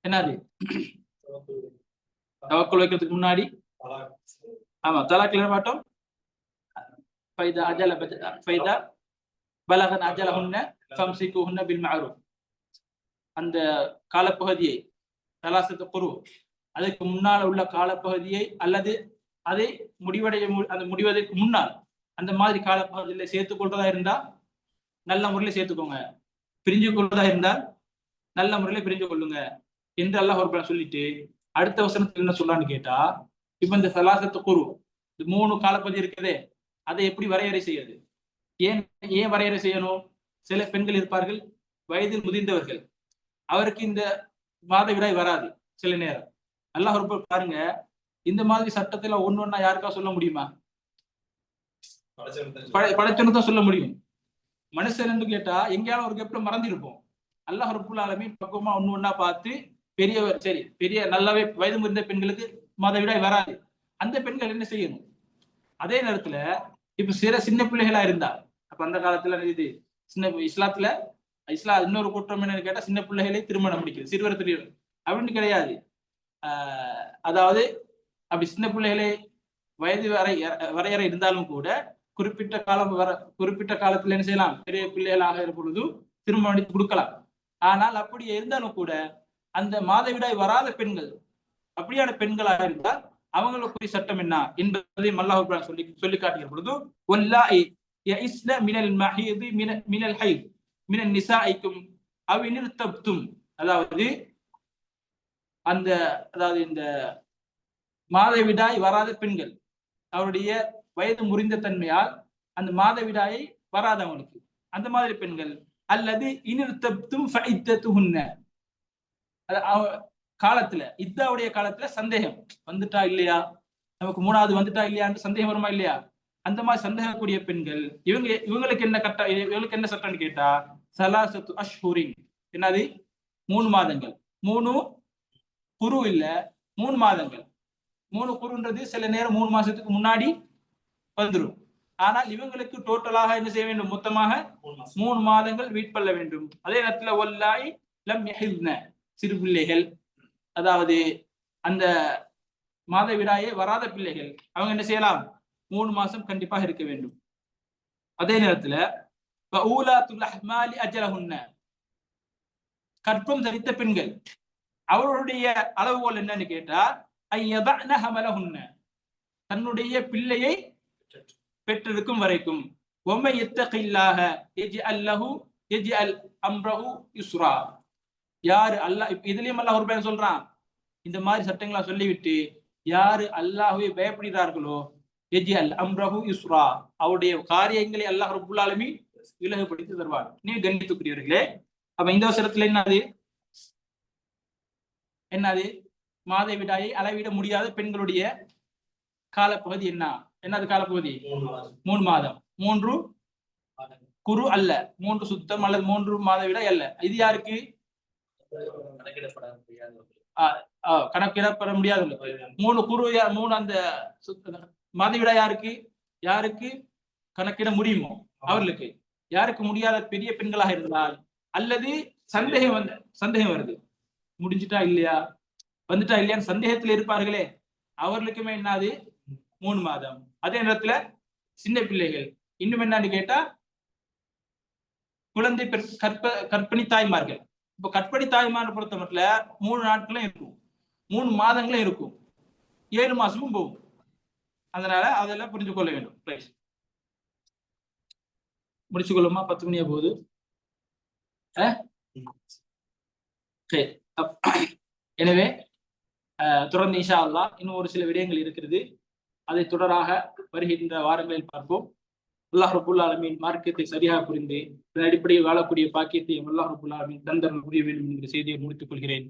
என்னது? தவக்குல் வைக்கிறதுக்கு முன்னாடி ஆமா தலாக்ல பார்த்தோம். அந்த காலப்பகுதியை தலாசத்து குரு, அதுக்கு முன்னால் உள்ள காலப்பகுதியை அல்லது அதை முடிவதற்கு முன்னால் அந்த மாதிரி காலப்பகுதியில சேர்த்துக் கொள்றதா இருந்தா நல்ல முறையில சேர்த்துக்கோங்க, பிரிஞ்சு கொள்றதா இருந்தால் நல்ல முறையில பிரிஞ்சு கொள்ளுங்க என்று அல்லாஹ் ஒரு சொல்லிட்டு அடுத்த வசனத்துல என்ன சொல்றான்னு கேட்டா, இப்ப இந்த சலாசத்து குரு 3 காலப்பகுதி இருக்குதே, அதை எப்படி வரையறை செய்யாது? ஏன் வரையறை செய்யணும்? சில பெண்கள் இருப்பார்கள், வயதில் முதிர்ந்தவர்கள், அவருக்கு இந்த மாதவிடாய் வராது சில நேரம். அல்லாஹ் பாருங்க, இந்த மாதிரி சட்டத்துல ஒன்னொன்னா யாருக்கா சொல்ல முடியுமா? படைச்சவனுக்கு தான் சொல்ல முடியும். மனுஷன் என்று கேட்டா எங்கேயாவது ஒரு கெப்ல மறந்திருப்போம். அல்லாஹ் ரப்புல் ஆலமீன் பக்குவமா ஒன்னொன்னா பார்த்து பெரிய நல்லாவே வயது முதிர்ந்த பெண்களுக்கு மாதவிடாய் வராது, அந்த பெண்கள் என்ன செய்யணும்? அதே நேரத்துல இப்ப சின்ன பிள்ளைகளா இருந்தா, அப்ப அந்த காலத்துல இது இஸ்லாத்துல இன்னொரு குற்றம் என்னன்னு கேட்டா, சின்ன பிள்ளைகளை திருமணம் முடிக்கிறது, சிறுவர் அப்படின்னு கிடையாது. அதாவது அப்படி சின்ன பிள்ளைகளை வயது வரையறை இருந்தாலும் கூட குறிப்பிட்ட காலத்துல என்ன செய்யலாம்? பெரிய பிள்ளைகள் ஆகிற பொழுது திருமணம் முடித்து கொடுக்கலாம். ஆனால் அப்படி இருந்தாலும் கூட அந்த மாதவிடாய் வராத பெண்கள், அப்படியான பெண்களாக இருந்தால் அவங்களுக்குரிய சட்டம் என்ன என்பதை அல்லாஹ் சொல்லி காட்டுகிற பொழுது, வல்லாஹி யஇஸ்ன மினல் மஹீதி மினல் ஹைத் மினன் நிசாஇக்கும் அவ் இன் இர்தப்தும், அதாவது இந்த மாதவிடாய் வராத பெண்கள், அவருடைய வயது முறிந்த தன்மையால் அந்த மாதவிடாயை வராதவங்களுக்கு, அந்த மாதிரி பெண்கள் அல்லது இனிர்த்தப்தும் ஃபஇத்தத்துஹுன்ன, காலத்துல இத்தாவுடைய காலத்துல சந்தேகம் வந்துட்டா இல்லையா, நமக்கு மூணாவது வந்துட்டா இல்லையான்னு சந்தேகம் வருமா இல்லையா, அந்த மாதிரி சந்தேகக்கூடிய பெண்கள் இவங்களுக்கு என்ன இவங்களுக்கு என்ன சட்டம்னு கேட்டா சலாசத்து அஷ்ஹுரின், என்னது 3 மாதங்கள். 3 குரு இல்ல 3 மாதங்கள். 3 குருன்றது சில நேரம் 3 மாசத்துக்கு முன்னாடி வந்துடும். ஆனால் இவங்களுக்கு டோட்டலாக என்ன செய்ய வேண்டும், மொத்தமாக 3 மாதங்கள் வெயிட் பண்ண வேண்டும். அதே நேரத்துல வல்லாஹி லம் யஹில்ன, சிறு பிள்ளைகள், அதாவது அந்த மாதவிடாயே வராத பிள்ளைகள், அவங்க என்ன செய்யலாம், 3 மாசம் கண்டிப்பாக இருக்க வேண்டும். அதே நேரத்துல வஊலாத்துல் அஹ்மாலி அஜலஹுன்ன, கற்பம் தரித்த பெண்கள், அவர்களுடைய அளவுகோல் என்னன்னு கேட்டா ஐயதஅன ஹமலஹுன்ன, தன்னுடைய பிள்ளையை பெற்றெடுக்கும் வரைக்கும். வமை யத்தகில்லாஹ யஜ்அல் லஹு யஜ்அல் அம்ரஹு யுஸ்ரா, யாரு அல்லாஹ், இதுலயும் அல்லாஹ் ஒரு பயம் சொல்றான், இந்த மாதிரி சட்டங்களா சொல்லிவிட்டு யாரு அல்லாஹ்வை பயப்படுகிறார்களோ யஜ்அல் அம்ரஹு யுஸ்ரா, அவருடைய காரியங்களை அல்லாஹ் ரப்பல் ஆலமீன் இலகுபடுத்தி தருவார். நீ கண்ணியத்துக்குரியவர்களே, அப்ப இந்த அவசரத்துல என்னது மாதவிடாயை அளவிட முடியாத பெண்களுடைய காலப்பகுதி என்னது காலப்பகுதி 3 மாதம். 3 குரு அல்ல, 3 சுத்தம் அல்லது 3 மாதவிடாய் அல்ல. இது யாருக்கு, கணக்கிடப்பட முடியாது. 3 குரு 3 அந்த மாதவிடாய் யாருக்கு கணக்கிட முடியுமோ அவர்களுக்கு. யாருக்கு முடியாத பெரிய பெண்களாக இருந்தால், அல்லது சந்தேகம் வருது, முடிஞ்சிட்டா இல்லையா வந்துட்டா இல்லையான்னு சந்தேகத்தில் இருப்பார்களே, அவர்களுக்குமே என்னது 3 மாதம். அதே நேரத்துல சின்ன பிள்ளைகள் இன்னும் என்னன்னு கேட்டா குழந்தை கற்பிணி தாய்மார்கள். இப்ப கற்பிணி தாய்மார் பொறுத்த மட்டும் 3 நாட்களும் இருக்கும், 3 மாதங்களும் இருக்கும், 7 மாசமும் போகும். அதனால அதெல்லாம் புரிஞ்சு கொள்ள வேண்டும். முடிச்சு கொள்ளுமா, 10 மணியா போகுது. எனவே தொடர்ந்து இன்ஷா அல்லாஹ் இன்னும் ஒரு சில விடயங்கள் இருக்கிறது, அதை தொடராக வருகின்ற வாரங்களில் பார்ப்போம். அல்லாஹ் ரப்பல் ஆலமீன் மார்க்கத்தை சரியாக புரிந்து அடிப்படையில் வாழக்கூடிய பாக்கியத்தை அல்லாஹ் ரப்பல் ஆலமீன் தந்தருள் புரிய வேண்டும் என்கிற செய்தியை முடித்துக் கொள்கிறேன்.